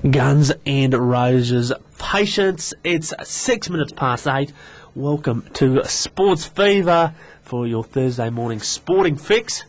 Guns and Roses. Patience, it's 6 minutes past 8. Welcome to SportsFeva for your Thursday morning sporting fix.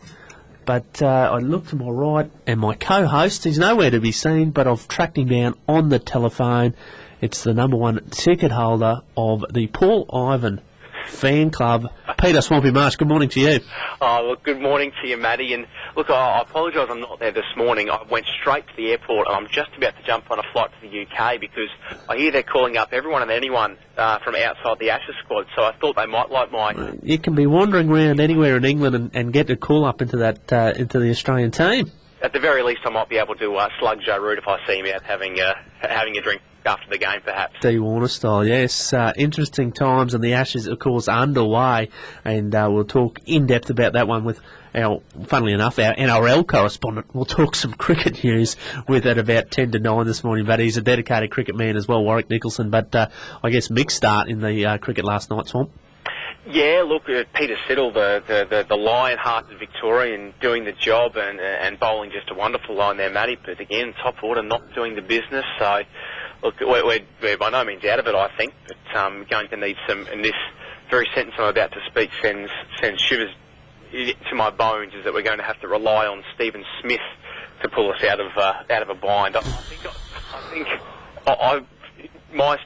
But I look to my right and my co-host, he's nowhere to be seen, but I've tracked him down on the telephone. It's the number one ticket holder of the Paul Ivan fan club, Peter Swampy Marsh. Good morning to you. Oh, look, good morning to you, Matty. And look, I apologise I'm not there this morning. I went straight to the airport and I'm just about to jump on a flight to the UK because I hear they're calling up everyone and anyone from outside the Ashes squad, so I thought they might like my... You can be wandering around anywhere in England and get a call up into that into the Australian team. At the very least, I might be able to slug Joe Root if I see him out having a drink after the game, perhaps. D. Warner style, yes. Interesting times, and the Ashes, of course, underway, and we'll talk in depth about that one with our, funnily enough, our NRL correspondent. We'll talk some cricket news with at about 10 to 9 this morning, but he's a dedicated cricket man as well, Warwick Nicholson. But I guess mixed start in the cricket last night, Swamp. Yeah, look, Peter Siddle, the lion-hearted Victorian, doing the job and bowling just a wonderful line there, Matty. But again, top order not doing the business. So, look, we're by no means out of it, I think. But going to need some, and this very sentence I'm about to speak sends shivers to my bones, is that we're going to have to rely on Stephen Smith to pull us out of a bind. My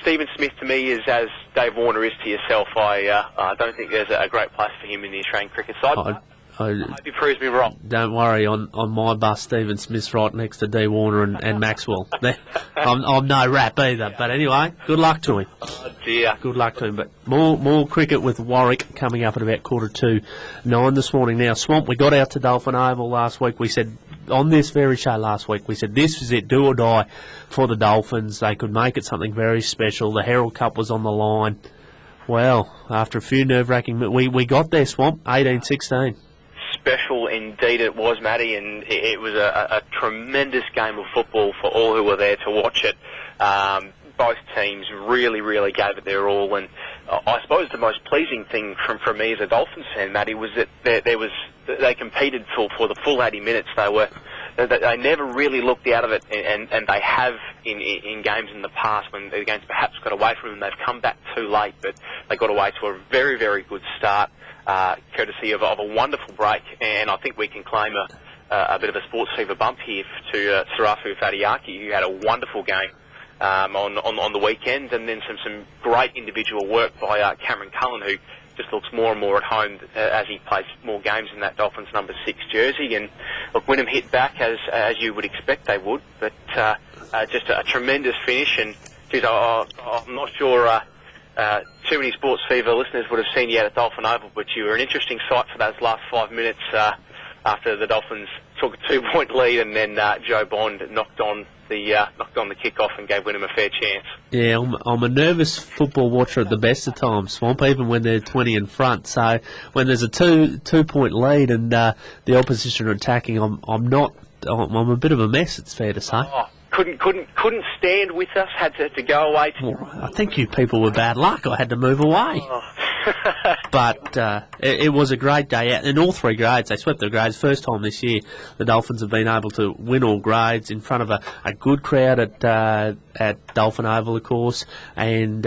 Stephen Smith to me is as Dave Warner is to yourself. I don't think there's a great place for him in the Australian cricket side. I hope he proves me wrong. Don't worry, on my bus, Stephen Smith's right next to D. Warner and Maxwell. I'm no rap either, but anyway, good luck to him. Oh dear. Good luck to him. But more cricket with Warwick coming up at about 8:45 this morning. Now, Swamp, we got out to Dolphin Oval last week. We said on this very show last week, we said this is it, do or die for the Dolphins. They could make it something very special. The Herald Cup was on the line. Well, after a few nerve-wracking, we got there, Swamp, 18-16. Special indeed it was, Matty, and it was a tremendous game of football for all who were there to watch it. Both teams really gave it their all, and I suppose the most pleasing thing from me as a Dolphins fan, Matty, was that they competed for the full 80 minutes. They never really looked out of it, and they have in games in the past when the games perhaps got away from them. They've come back too late, but they got away to a very good start, courtesy of a wonderful break, and I think we can claim a bit of a SportsFeva bump here to Sarafu Fadiaki, who had a wonderful game on the weekend, and then some great individual work by Cameron Cullen, who just looks more and more at home as he plays more games in that Dolphins number 6 jersey. And look, Wynnum hit back as you would expect they would, but just a tremendous finish. And geez, I'm not sure too many SportsFeva listeners would have seen you at Dolphin Oval, but you were an interesting sight for those last 5 minutes after the Dolphins took a 2-point lead, and then Joe Bond knocked on the kick-off and gave Wynnum a fair chance. Yeah, I'm a nervous football watcher at the best of times, Swamp, even when they're 20 in front. So when there's a two-point lead and the opposition are attacking, I'm a bit of a mess, it's fair to say. Oh, couldn't stand with us, had to go away. I think you people were bad luck. I had to move away. Oh. But it was a great day out in all three grades. They swept their grades. First time this year the Dolphins have been able to win all grades in front of a good crowd at Dolphin Oval, of course. And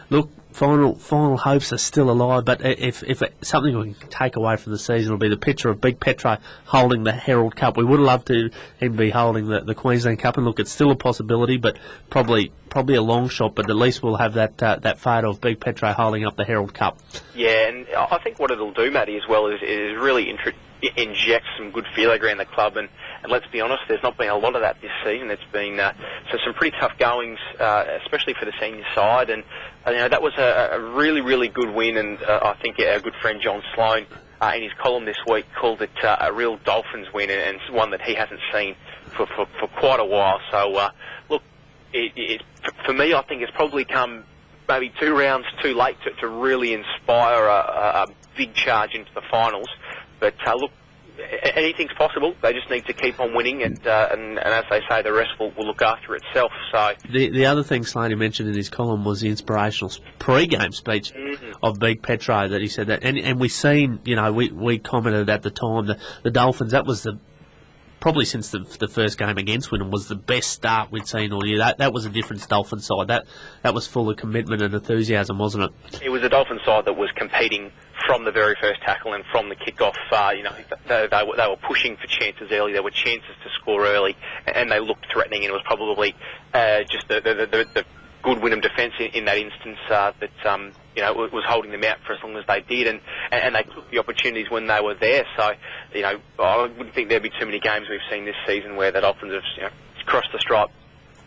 look, final hopes are still alive, but if something we can take away from the season will be the picture of Big Petro holding the Herald Cup. We would have loved to him be holding the Queensland Cup, and look, it's still a possibility, but probably a long shot, but at least we'll have that photo of Big Petro holding up the Herald Cup. Yeah, and I think what it'll do, Matty, as well is really inject some good feeling around the club, and let's be honest, there's not been a lot of that this season. It's been some pretty tough goings, especially for the senior side, and that was a really good win, and I think our good friend John Sloan in his column this week called it a real Dolphins win, and it's one that he hasn't seen for quite a while. So look, for me, I think it's probably come maybe 2 rounds too late to really inspire a big charge into the finals. But look, anything's possible. They just need to keep on winning, and as they say, the rest will look after itself. So the other thing Slaney mentioned in his column was the inspirational pre-game speech of Big Petro, that he said that, and we seen, we commented at the time that the Dolphins, that was the probably since the first game against Wynnum, was the best start we'd seen all year. That was a different Dolphins side. That was full of commitment and enthusiasm, wasn't it? It was a Dolphins side that was competing from the very first tackle and from the kickoff. They were pushing for chances early. There were chances to score early, and they looked threatening. And it was probably just the good Wynnum defence in that instance that was holding them out for as long as they did, and they took the opportunities when they were there. So, I wouldn't think there'd be too many games we've seen this season where the Dolphins have crossed the stripe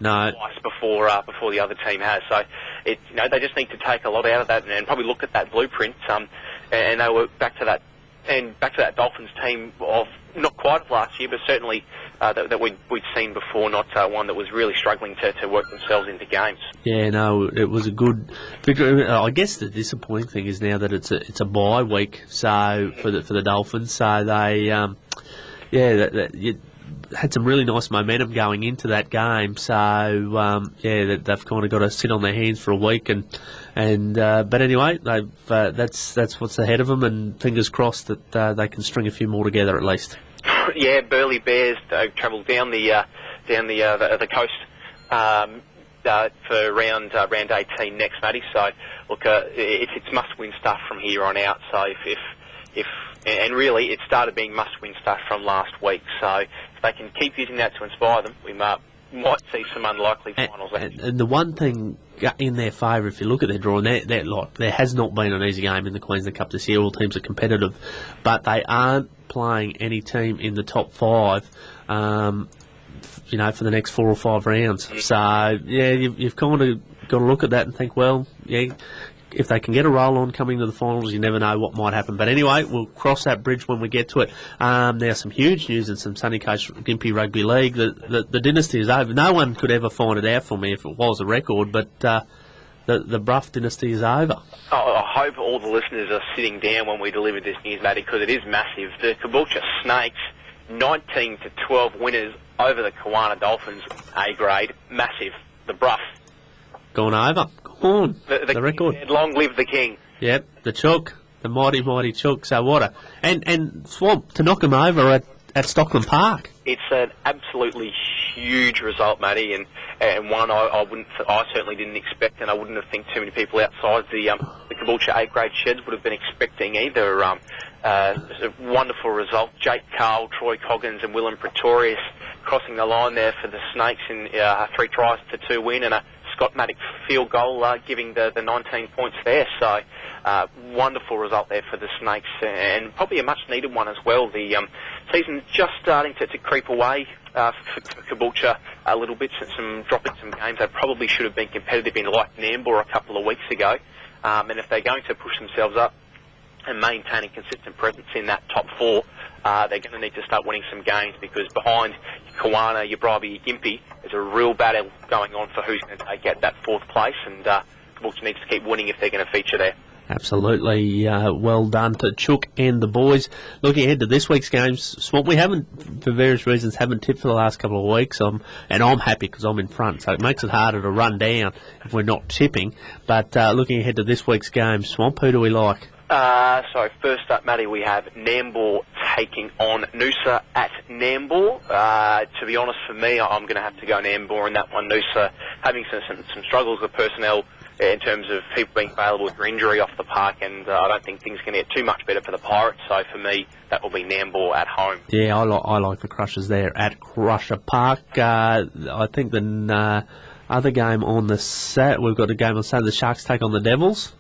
twice before the other team has. So, they just need to take a lot out of that and probably look at that blueprint. And they were back to that Dolphins team of not quite of last year, but certainly that we'd seen before, not one that was really struggling to work themselves into games. Yeah, no, it was a good victory. I guess the disappointing thing is now that it's a bye week, so for the Dolphins, so they you had some really nice momentum going into that game. So they've kind of got to sit on their hands for a week, but anyway, they've that's what's ahead of them, and fingers crossed that they can string a few more together at least. Yeah, Burleigh Bears travel down the coast for round 18 next, Matty. So look, it's must-win stuff from here on out. So and really it started being must-win stuff from last week. So if they can keep using that to inspire them, we might see some unlikely finals. And the one thing in their favour, if you look at their draw, there has not been an easy game in the Queensland Cup this year. All teams are competitive, but they aren't playing any team in the top 5, for the next 4 or 5 rounds. So, you've kind of got to look at that and think, well, if they can get a roll on coming to the finals, you never know what might happen. But anyway, we'll cross that bridge when we get to it. There's some huge news in some Sunny Coast Gympie Rugby League. The dynasty is over. No one could ever find it out for me if it was a record, but the Bruff dynasty is over. I hope all the listeners are sitting down when we deliver this news, Matty, because it is massive. The Caboolture Snakes, 19-12 winners over the Kawana Dolphins, A grade, massive. The Bruff. Gone over. On, the record. Said, long live the king. Yep, the Chook, the mighty Chook. So what and Swamp to knock him over at Stockland Park. It's an absolutely huge result, Matty, and one I certainly didn't expect, and I wouldn't have think too many people outside the Caboolture 8 grade sheds would have been expecting either. It's a wonderful result. Jake Carl, Troy Coggins, and Willem Pretorius crossing the line there for the Snakes in 3 tries to 2 win, and a Scott Maddock field goal giving the 19 points there. So wonderful result there for the Snakes, and probably a much needed one as well. The season's just starting to creep away for Caboolture a little bit, dropping some games. They probably should have been competitive in like Nambour a couple of weeks ago, and if they're going to push themselves up and maintain a consistent presence in that top 4, they're going to need to start winning some games, because behind Kawana, Yabrabi, Gympie, there's a real battle going on for who's going to take out that 4th place, and Caboolture needs to keep winning if they're going to feature there. Absolutely. Well done to Chook and the boys. Looking ahead to this week's games, Swamp, we haven't, for various reasons, haven't tipped for the last couple of weeks, and I'm happy because I'm in front, so it makes it harder to run down if we're not tipping. But looking ahead to this week's game, Swamp, who do we like? So first up, Matty, we have Nambour taking on Noosa at Nambour. To be honest, for me, I'm going to have to go Nambour in that one. Noosa having some struggles with personnel in terms of people being available for injury off the park, and I don't think things can get too much better for the Pirates. So for me, that will be Nambour at home. Yeah, I like the Crushers there at Crusher Park. I think the other game on we've got a game on Saturday. The Sharks take on the Devils.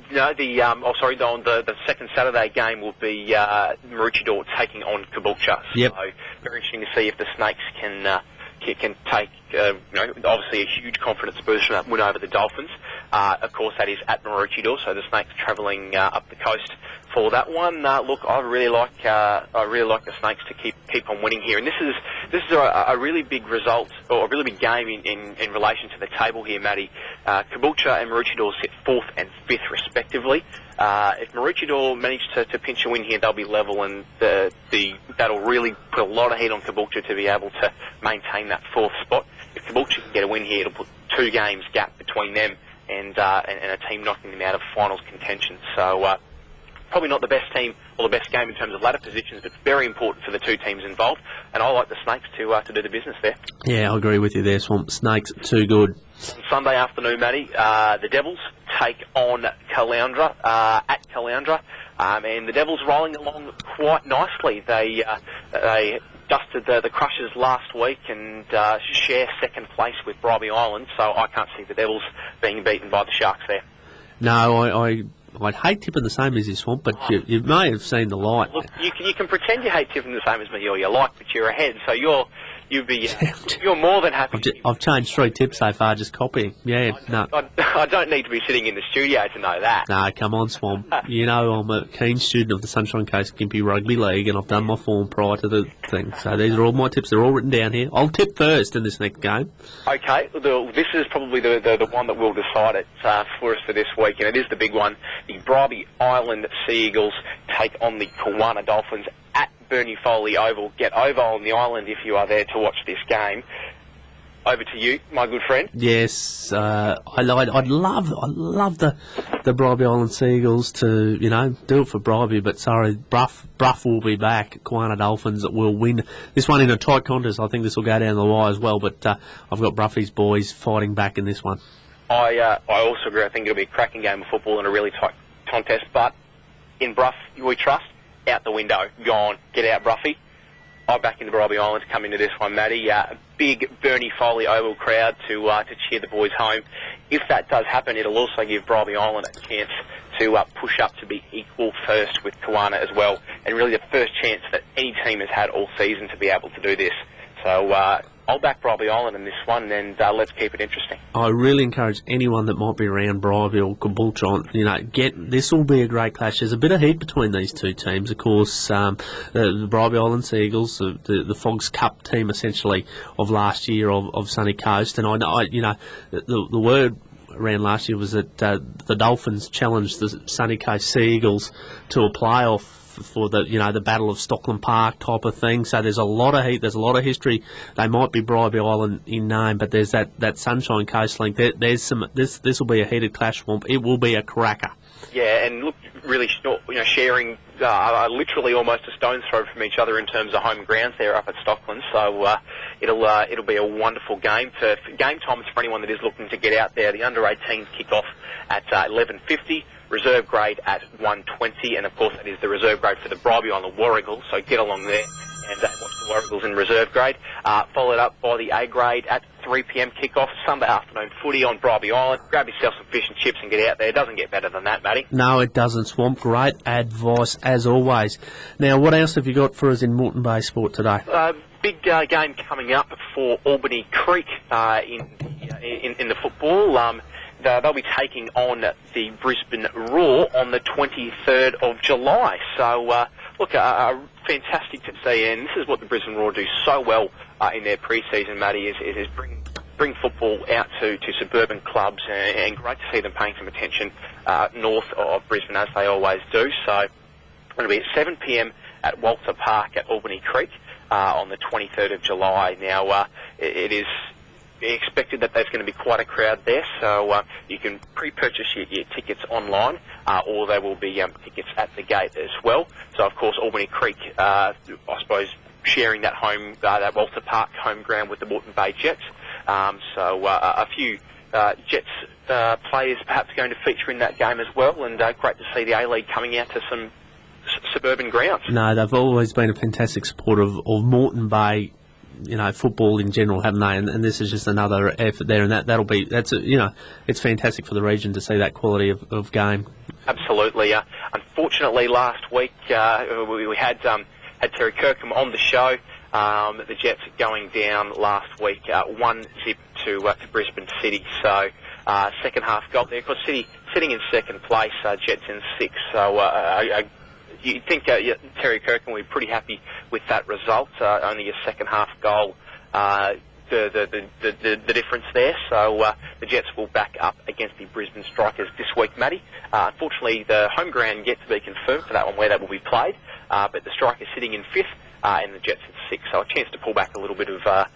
No, the second Saturday game will be Maroochydore taking on Caboolture. Yep. So very interesting to see if the Snakes can take, obviously a huge confidence boost from that win over the Dolphins. Of course, that is at Maroochydore, so the Snakes travelling up the coast for that one. Look, I really like the Snakes to keep on winning here, and this is a really big result, or a really big game in relation to the table here, Matty. Caboolture and Maroochydore sit 4th and 5th respectively. If Maroochydore manage to pinch a win here, they'll be level, and that'll really put a lot of heat on Caboolture to be able to maintain that 4th spot. If Caboolture can get a win here, it'll put 2 games gap between them and a team knocking them out of finals contention. So probably not the best team or the best game in terms of ladder positions, but very important for the two teams involved. And I like the Snakes to do the business there. Yeah, I agree with you there, Swamp. Snakes, too good. On Sunday afternoon, Matty, the Devils take on Caloundra at Caloundra, and the Devils rolling along quite nicely. They dusted the Crushers last week and share second place with Bribie Island, so I can't see the Devils being beaten by the Sharks there. No, I'd hate tipping the same as you, Swamp, but you may have seen the light. Look, you can pretend you hate tipping the same as me or you like, but you're ahead, so you're more than happy. I've changed 3 tips so far, just copying. Yeah, no. I don't need to be sitting in the studio to know that. No, come on, Swamp. You know I'm a keen student of the Sunshine Coast Gympie Rugby League, and I've done my form prior to the thing. So these are all my tips. They're all written down here. I'll tip first in this next game. Okay, this is probably the one that will decide it for us for this week, and it is the big one. The Bribie Island Sea Eagles take on the Kawana Dolphins at Bernie Foley Oval. Get over on the island if you are there to watch this game. Over to you, my good friend. Yes, I'd love the Bribie Island Seagulls to, do it for Bribie, but sorry, Bruff will be back. Kawana Dolphins will win this one in a tight contest. I think this will go down the wire as well, but I've got Bruffy's boys fighting back in this one. I also agree. I think it'll be a cracking game of football and a really tight contest, but in Bruff we trust. Out the window, gone. Get out, Bruffy. I back into Bribie Island to come into this one, Matty. Big Bernie Foley Oval crowd to cheer the boys home. If that does happen, it'll also give Bribie Island a chance to push up to be equal first with Kawana as well, and really the first chance that any team has had all season to be able to do this. So I'll back Bribie Island in this one, and let's keep it interesting. I really encourage anyone that might be around Bribie or Caboolture, this will be a great clash. There's a bit of heat between these two teams. Of course, the Bribie Island Sea Eagles, the Fogs Cup team essentially of last year of Sunny Coast, and I know, the word around last year was that the Dolphins challenged the Sunny Coast Sea Eagles to a playoff for the Battle of Stockland Park type of thing. So there's a lot of heat, there's a lot of history. They might be Bribie Island in name, but there's that Sunshine Coast link. There's some. This will be a heated clash, Swamp. It will be a cracker. Yeah, and look, really, sharing literally almost a stone's throw from each other in terms of home grounds there up at Stockland. So it'll be a wonderful game. For game times for anyone that is looking to get out there, the under-18s kick off at 11:50. Reserve grade at 1:20, and of course that is the reserve grade for the Bribie Island War Eagles, so get along there and watch the War Eagles in reserve grade. Followed up by the A grade at 3 p.m. kick-off, Sunday afternoon footy on Bribie Island. Grab yourself some fish and chips and get out there. It doesn't get better than that, Matty. No, it doesn't, Swamp. Great advice, as always. Now, what else have you got for us in Moreton Bay Sport today? Big game coming up for Albany Creek in the football. They'll be taking on the Brisbane Roar on the 23rd of July. So, look, fantastic to see, and this is what the Brisbane Roar do so well in their pre-season, Matty, is bring football out to suburban clubs, and great to see them paying some attention north of Brisbane, as they always do. So, it'll be at 7 p.m. at Walter Park at Albany Creek on the 23rd of July. Now, it is expected that there's going to be quite a crowd there, so you can pre-purchase your tickets online, or there will be tickets at the gate as well. So, of course, Albany Creek, I suppose, sharing that that Walter Park home ground with the Moreton Bay Jets. So a few Jets players perhaps going to feature in that game as well, and great to see the A-League coming out to some suburban grounds. No, they've always been a fantastic supporter of Moreton Bay, football in general, haven't they? And this is just another effort there, and it's fantastic for the region to see that quality of game. Absolutely. Unfortunately, last week we had Terry Kirkham on the show. The Jets going down last week, 1-0 to Brisbane City. So second half goal there. Of course, City sitting in second place, Jets in sixth. So you'd think Terry Kirkham will be pretty happy with that result. Only a second half goal, the difference there. So the Jets will back up against the Brisbane Strikers this week, Matty. Unfortunately, the home ground yet to be confirmed for that one, where that will be played. But the Strikers sitting in fifth, and the Jets in sixth. So a chance to pull back a little bit of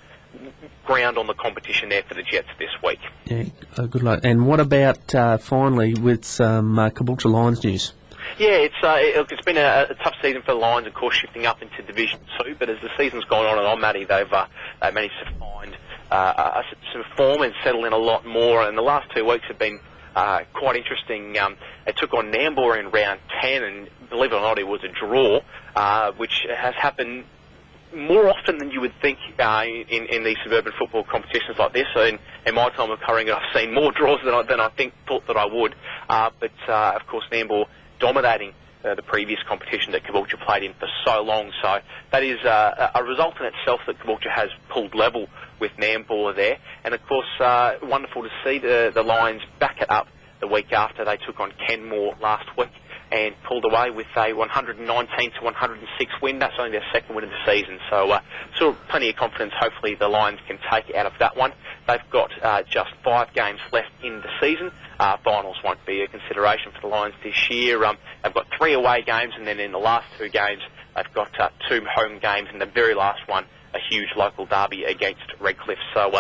ground on the competition there for the Jets this week. Yeah, good luck. And what about finally with some Caboolture Lions news? Yeah, it's been a tough season for the Lions, of course, shifting up into Division 2, but as the season's gone on and on, Matty, they've managed to find some form and settle in a lot more, and the last 2 weeks have been quite interesting. They took on Nambour in round 10, and believe it or not, it was a draw, which has happened more often than you would think in these suburban football competitions like this. So in my time of covering it, I've seen more draws than I thought that I would. But of course, Nambour dominating the previous competition that Caboolture played in for so long. So that is a result in itself that Caboolture has pulled level with Nambour there. And of course, wonderful to see the Lions back it up the week after they took on Kenmore last week and pulled away with a 119 to 106 win. That's only their second win of the season. So plenty of confidence hopefully the Lions can take out of that one. They've got just 5 games left in the season. Finals won't be a consideration for the Lions this year. They've got 3 away games, and then in the last 2 games they've got 2 home games, and the very last one a huge local derby against Redcliffe. So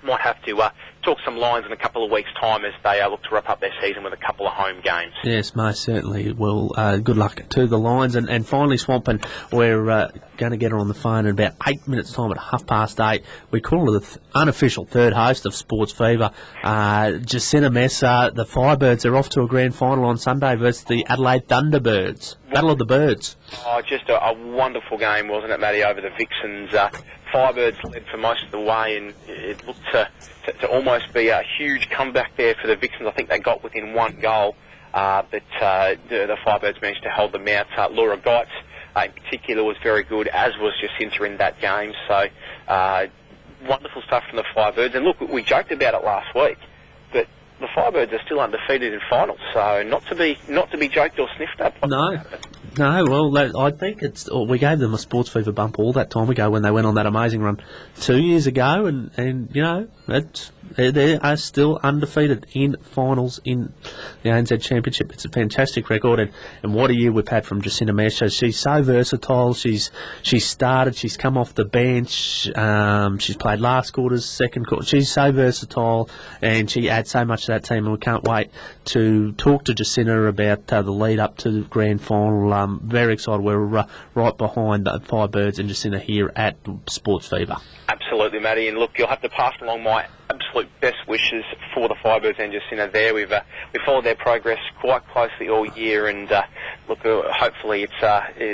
might have to talk some Lions in a couple of weeks' time as they look to wrap up their season with a couple of home games. Yes, most certainly. Well, good luck to the Lions. And finally, Swampin, we're going to get her on the phone in about 8 minutes' time at 8:30. We call her the unofficial third host of SportsFeva, Jacinta Messer. The Firebirds are off to a grand final on Sunday versus the Adelaide Thunderbirds. Battle of the Birds. Oh, just a wonderful game, wasn't it, Matty, over the Vixens. Firebirds led for most of the way, and it looked to almost be a huge comeback there for the Vixens. I think they got within 1 goal, but the Firebirds managed to hold them out. Laura Geitz, in particular, was very good, as was Jacinta in that game. So wonderful stuff from the Firebirds. And look, we joked about it last week, but the Firebirds are still undefeated in finals, so not to be joked or sniffed at. No, well, I think we gave them a SportsFeva bump all that time ago when they went on that amazing run 2 years ago, and you know, they are still undefeated in finals in the ANZ Championship. It's a fantastic record, and what a year we've had from Jacinta Messer. She's so versatile. She's started, she's come off the bench, she's played last quarters, second quarter. She's so versatile, and she adds so much to that team, and we can't wait to talk to Jacinta about the lead up to the grand final. Very excited. We're right behind the Firebirds and Jacinta here at SportsFeva. Absolutely, Matty. And look, you'll have to pass along my absolute best wishes for the Firebirds and Jacinta there. We've followed their progress quite closely all year, and look, hopefully it's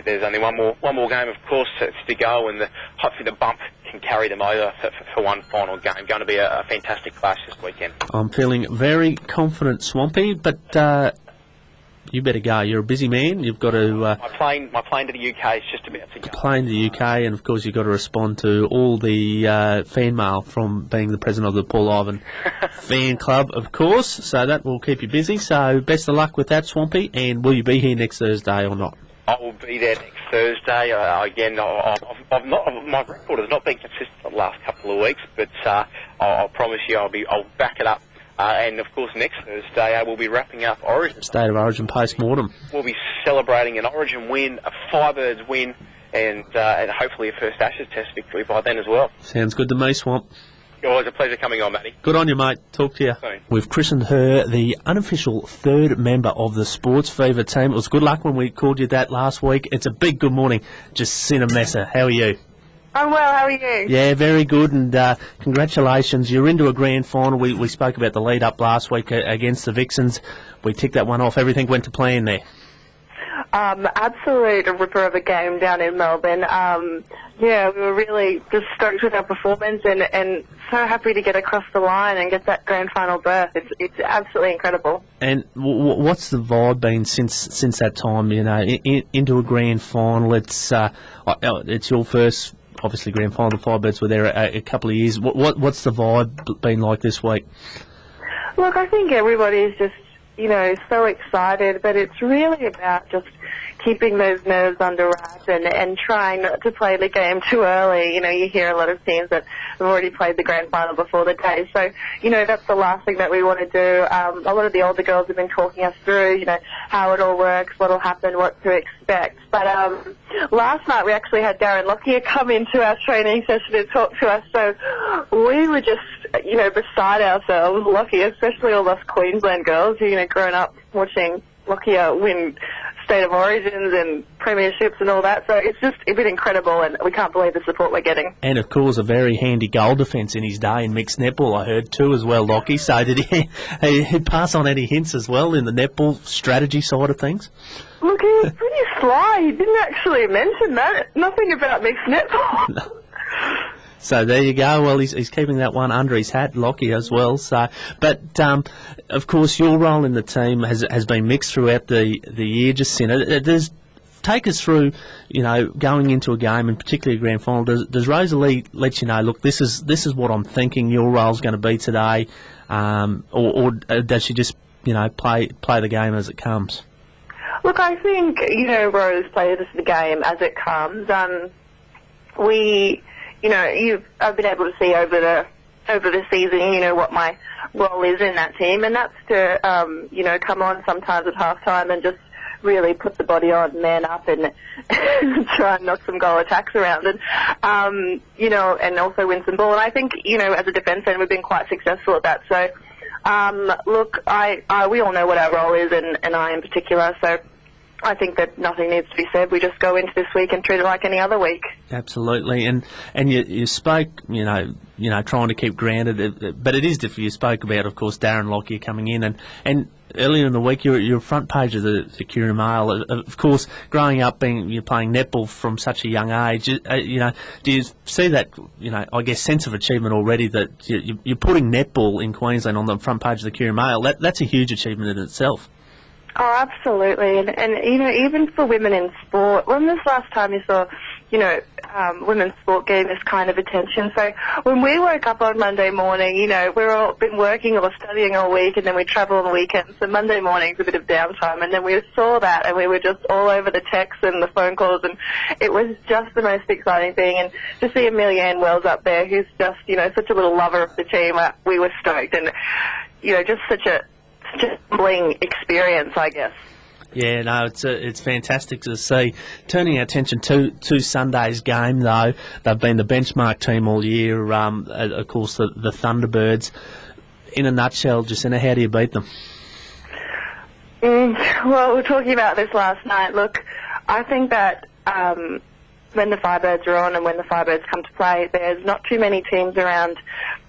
there's only one more game, of course, to go, and hopefully the bump can carry them over for one final game. Going to be a fantastic clash this weekend. I'm feeling very confident, Swampy, but you better go. You're a busy man. You've got to... my plane to the UK is just about to go. Plane to the UK, and of course you've got to respond to all the fan mail from being the president of the Paul Ivan fan club, of course. So that will keep you busy. So best of luck with that, Swampy. And will you be here next Thursday or not? I will be there next Thursday. Again, my record has not been consistent the last couple of weeks, but I'll promise you I'll back it up. And of course, next Thursday we'll be wrapping up Origin. State of Origin post-mortem. We'll be celebrating an Origin win, a Firebirds win, and hopefully a first Ashes Test victory by then as well. Sounds good to me, Swamp. Always a pleasure coming on, Matty. Good on you, mate. Talk to you soon. We've christened her the unofficial third member of the SportsFeva team. It was good luck when we called you that last week. It's a big good morning. Jacinta Messer, how are you? I'm well, how are you? Yeah, very good, and congratulations. You're into a grand final. We spoke about the lead-up last week against the Vixens. We ticked that one off. Everything went to plan there. Absolute ripper of a game down in Melbourne. Yeah, we were really just stoked with our performance and so happy to get across the line and get that grand final berth. It's absolutely incredible. And what's the vibe been since that time? You know, into a grand final. It's your first, obviously, grand final. The Firebirds were there a couple of years. What's the vibe been like this week? Look, I think everybody's just, so excited, but it's really about just keeping those nerves under wraps and trying not to play the game too early. You hear a lot of teams that have already played the grand final before the day. So, that's the last thing that we want to do. A lot of the older girls have been talking us through, how it all works, what will happen, what to expect. But last night we actually had Darren Lockyer come into our training session and talk to us. So we were just, beside ourselves, lucky, especially all us Queensland girls who, grown up watching Lockyer win State of Origins and premierships and all that. So it's been incredible, and we can't believe the support we're getting. And, of course, a very handy goal defence in his day in mixed netball, I heard, too, as well, Lockie. So did he pass on any hints as well in the netball strategy side of things? Look, he was pretty sly. He didn't actually mention that. Nothing about mixed netball. No. So there you go. Well, he's keeping that one under his hat, Lockie, as well. So, but of course, your role in the team has been mixed throughout the year. Just take us through, going into a game, and particularly a grand final. Does Rosalie let you know? Look, this is what I'm thinking your role's going to be today, or does she just play the game as it comes? Look, I think Rose plays the game as it comes. I've been able to see over the season, what my role is in that team, and that's to, come on sometimes at halftime and just really put the body on, man up, and try and knock some goal attacks around, and and also win some ball. And I think, as a defence end, we've been quite successful at that. So, look, we all know what our role is, and I in particular. So, I think that nothing needs to be said. We just go into this week and treat it like any other week. Absolutely, and you spoke, trying to keep grounded, but it is different. You spoke about, of course, Darren Lockyer coming in, and earlier in the week you're front page of the Courier Mail. Of course, growing up you're playing netball from such a young age, do you see that, I guess, sense of achievement already that you're putting netball in Queensland on the front page of the Courier Mail? That's a huge achievement in itself. Oh, absolutely. And even for women in sport, when was the last time you saw, women's sport getting this kind of attention? So when we woke up on Monday morning, we've all been working or studying all week, and then we travel on the weekends. So Monday morning's a bit of downtime, and then we saw that, and we were just all over the texts and the phone calls, and it was just the most exciting thing. And to see Amelia-Ann Wells up there, who's just, such a little lover of the team, we were stoked. And, just such a bling experience, I guess. Yeah, no, it's fantastic to see. Turning our attention to Sunday's game, though, they've been the benchmark team all year. Of course, the Thunderbirds. In a nutshell, Jacinta, how do you beat them? Well, we were talking about this last night. Look, I think that when the Firebirds are on and when the Firebirds come to play, there's not too many teams around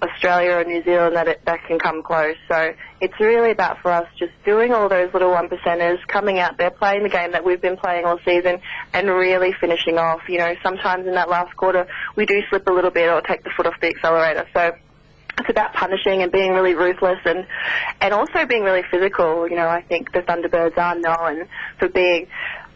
Australia or New Zealand that can come close. So it's really about, for us, just doing all those little 1%ers, coming out there, playing the game that we've been playing all season, and really finishing off. Sometimes in that last quarter we do slip a little bit or take the foot off the accelerator. So it's about punishing and being really ruthless, and also being really physical. I think the Thunderbirds are known for being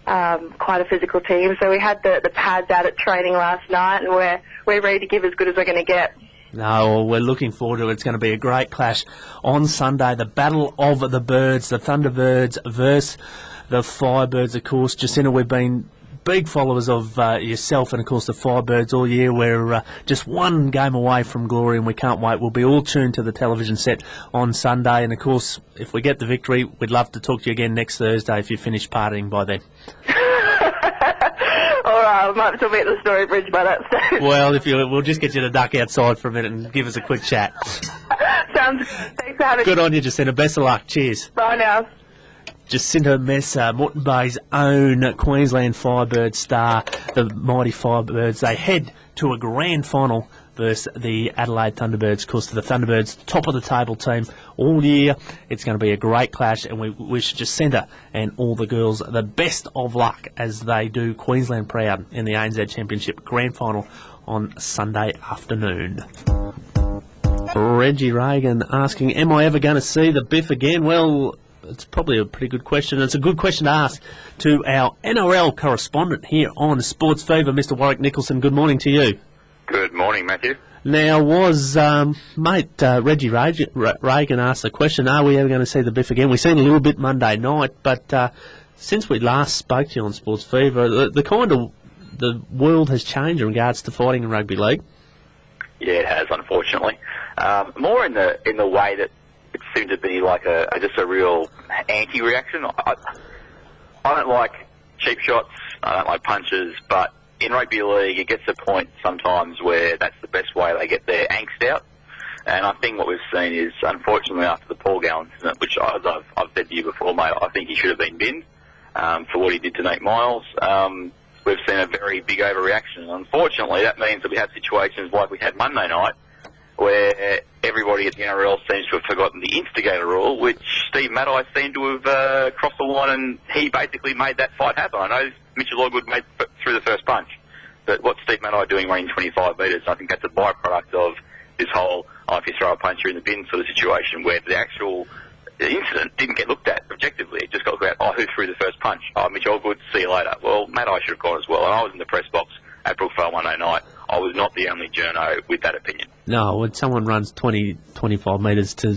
quite a physical team. So we had the pads out at training last night, and we're ready to give as good as we're going to get. No, we're looking forward to it. It's going to be a great clash on Sunday. The Battle of the Birds, the Thunderbirds versus the Firebirds, of course. Jacinta, we've been big followers of yourself and, of course, the Firebirds all year. We're just one game away from glory, and we can't wait. We'll be all tuned to the television set on Sunday. And, of course, if we get the victory, we'd love to talk to you again next Thursday if you finish partying by then. All right, I might still be at the Story Bridge by that stage. Well, we'll just get you to duck outside for a minute and give us a quick chat. Sounds good. Thanks for having me. Good on you, Jacinta. Best of luck. Cheers. Bye now. Jacinta Messer, Moreton Bay's own Queensland Firebird star, the mighty Firebirds. They head to a grand final versus the Adelaide Thunderbirds. Of course, the Thunderbirds, top of the table team all year. It's going to be a great clash, and we wish Jacinta and all the girls the best of luck as they do Queensland proud in the ANZ Championship grand final on Sunday afternoon. Reggie Reagan asking, am I ever going to see the Biff again? Well, it's probably a pretty good question. It's a good question to ask to our NRL correspondent here on SportsFeva, Mr. Warwick Nicholson. Good morning to you. Good morning, Matthew. Now, Reggie Reagan asked the question, are we ever going to see the Biff again? We've seen a little bit Monday night, but since we last spoke to you on SportsFeva, the world has changed in regards to fighting in rugby league. Yeah, it has, unfortunately. More in the way that it seemed to be like just a real anti-reaction. I don't like cheap shots, I don't like punches, but in rugby league it gets to a point sometimes where that's the best way they get their angst out. And I think what we've seen is, unfortunately, after the Paul Gallen incident, which I've said to you before, mate, I think he should have been binned for what he did to Nate Miles. We've seen a very big overreaction. And unfortunately, that means that we have situations like we had Monday night, where everybody at the NRL seems to have forgotten the instigator rule, which Steve Maddai seemed to have crossed the line, and he basically made that fight happen. I know Mitchell Logwood made through the first punch, but what Steve Maddai doing running 25 metres, I think that's a byproduct of this whole, if you throw a punch, you're in the bin sort of situation, where the actual incident didn't get looked at objectively. It just got looked at, who threw the first punch? Mitchell Logwood, see you later. Well, Maddai should have gone as well, and I was in the press box at Brookvale Monday night. I was not the only journo with that opinion. No, when someone runs 25 metres to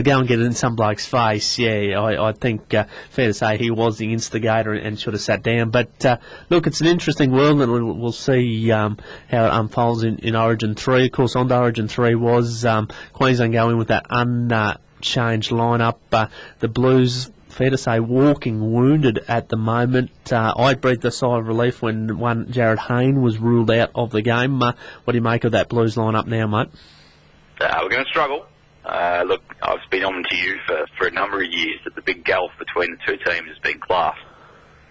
go and get it in some bloke's face, I think fair to say he was the instigator and should have sat down. But look, it's an interesting world, and we'll see how it unfolds in Origin 3. Of course, on to Origin 3 was Queensland going with that unchanged lineup. The Blues, fair to say, walking wounded at the moment. I breathed a sigh of relief when one Jared Hayne was ruled out of the game. What do you make of that Blues lineup now, mate? We're going to struggle. Look, I've been on to you for a number of years that the big gulf between the two teams has been class.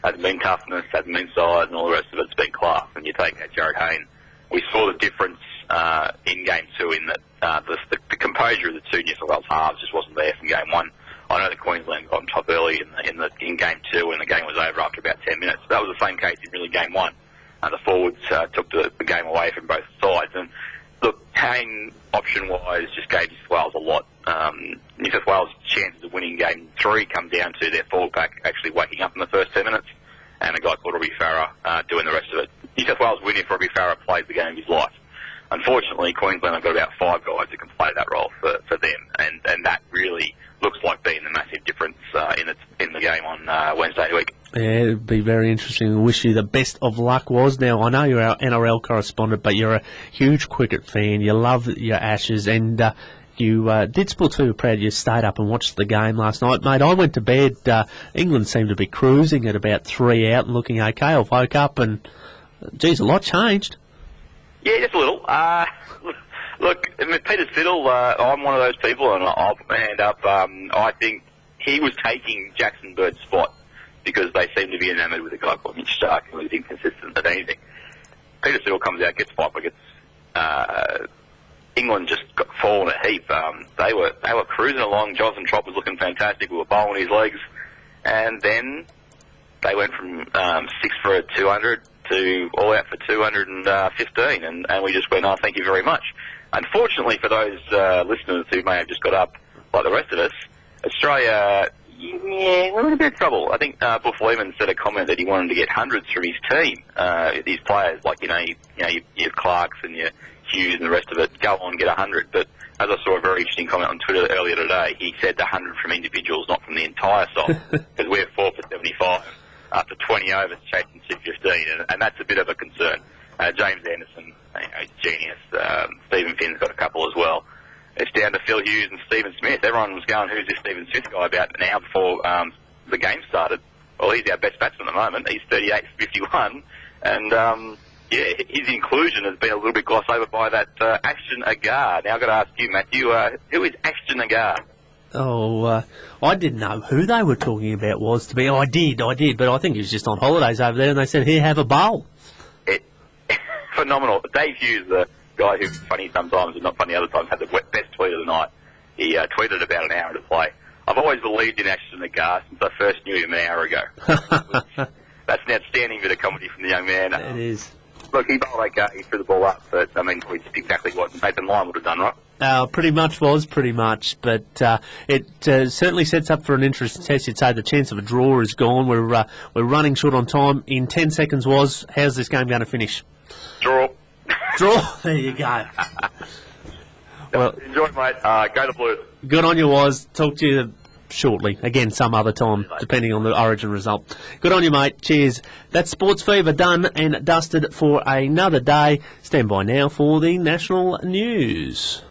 Hasn't been toughness, hasn't been size, and all the rest of it's been class. And you take that Jared Hayne, we saw the difference in Game 2 in that the composure of the two New South Wales halves just wasn't there from Game 1. I know that Queensland got on top early in Game 2, and the game was over after about 10 minutes. That was the same case in really Game 1. The forwards took the game away from both sides. And look, Hayne, option-wise, just gave New South Wales a lot. New South Wales' chances of winning Game 3 come down to their forward pack actually waking up in the first 10 minutes, and a guy called Robbie Farah doing the rest of it. New South Wales win if Robbie Farah plays the game of his life. Unfortunately, Queensland have got about 5 guys who can play that role for them, and that really looks like being the massive difference in the game on Wednesday week. Yeah, it'd be very interesting. I wish you the best of luck, Was. Now, I know you're our NRL correspondent, but you're a huge cricket fan. You love your Ashes, and you did SportsFeva proud you stayed up and watched the game last night. Mate, I went to bed. England seemed to be cruising at about 3 out and looking okay. I woke up and, geez, a lot changed. Yeah, just a little. Look, Peter Siddle, I'm one of those people, and I'll put my hand up. I think he was taking Jackson Bird's spot because they seem to be enamoured with a guy called Mitch Stark, who is inconsistent at anything. Peter Siddle comes out, gets 5 wickets. England just got fallen a heap. They were cruising along. Jonathan Trott was looking fantastic. We were bowling his legs, and then they went from 6 for 200 to all out for 215, and we just went, thank you very much. Unfortunately for those listeners who may have just got up, like the rest of us, Australia, we're in a bit of trouble. I think Buff Lehman said a comment that he wanted to get hundreds from his team, his players, like your Clarks and your Hughes and the rest of it. Go on, get 100. But as I saw a very interesting comment on Twitter earlier today, he said 100 from individuals, not from the entire side, because we're 4 for 75 after 20 overs chasing 215, and that's a bit of a concern. James Anderson, he's genius. Stephen Finn's got a couple as well. It's down to Phil Hughes and Stephen Smith. Everyone was going, who's this Stephen Smith guy about an hour before the game started? Well, he's our best batsman at the moment. He's 38 for 51. And, his inclusion has been a little bit glossed over by that Ashton Agar. Now I've got to ask you, Matthew, who is Ashton Agar? I didn't know who they were talking about was to be. I did, but I think he was just on holidays over there, and they said, here, have a bowl. Phenomenal. Dave Hughes, the guy who's funny sometimes and not funny other times, had the best tweet of the night. He tweeted about an hour to play. I've always believed in Ashton Agar since I first knew him an hour ago. That's an outstanding bit of comedy from the young man. It is. Look, he bowled okay, he threw the ball up, but I mean, it's exactly what Nathan Lyon would have done, right? Pretty much, but it certainly sets up for an interesting test. You'd say the chance of a draw is gone. We're running short on time. In 10 seconds, how's this game going to finish? Draw. There you go. Well, enjoy, mate. Go the Blues. Good on you, Was. Talk to you shortly. Again, some other time, depending on the Origin result. Good on you, mate. Cheers. That's SportsFeva done and dusted for another day. Stand by now for the national news.